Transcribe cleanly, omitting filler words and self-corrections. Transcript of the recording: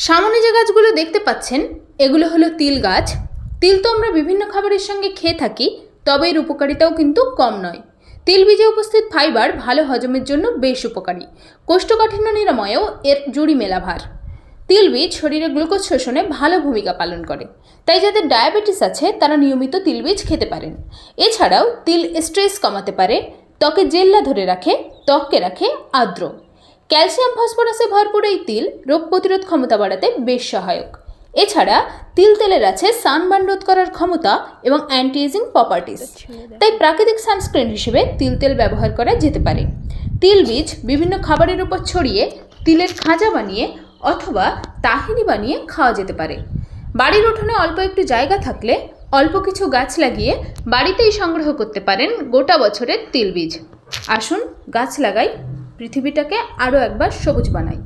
সামনে যে গাছগুলো দেখতে পাচ্ছেন এগুলো হলো তিল গাছ। তিল তো আমরা বিভিন্ন খাবারের সঙ্গে খেয়ে থাকি, তবে এর উপকারিতাও কিন্তু কম নয়। তিল বীজে উপস্থিত ফাইবার ভালো হজমের জন্য বেশ উপকারী। কোষ্ঠকাঠিন্য নিরাময়েও এর জুড়ি মেলা ভার। তিল বীজ শরীরে গ্লুকোজ শোষণে ভালো ভূমিকা পালন করে, তাই যাদের ডায়াবেটিস আছে তারা নিয়মিত তিল বীজ খেতে পারেন। এছাড়াও তিল স্ট্রেস কমাতে পারে, ত্বকে জেল্লা ধরে রাখে, ত্বককে রাখে আর্দ্র। ক্যালসিয়াম ফসফরাসে ভরপুর এই তিল রোগ প্রতিরোধ ক্ষমতা বাড়াতে বেশ সহায়ক। এছাড়া তিল তেলের আছে সানবার্ন রোধ করার ক্ষমতা এবং অ্যান্টি এজিং প্রপার্টিজ, তাই প্রাকৃতিক সানস্ক্রিন হিসেবে তিল তেল ব্যবহার করা যেতে পারে। তিল বীজ বিভিন্ন খাবারের উপর ছড়িয়ে তিলের খাঁজা বানিয়ে অথবা তাহিনি বানিয়ে খাওয়া যেতে পারে। বাড়ির উঠোনে অল্প একটু জায়গা থাকলে অল্প কিছু গাছ লাগিয়ে বাড়িতেই সংগ্রহ করতে পারেন গোটা বছরের তিল বীজ। আসুন গাছ লাগাই, পৃথিবীটাকে আরও একবার সবুজ বানাই।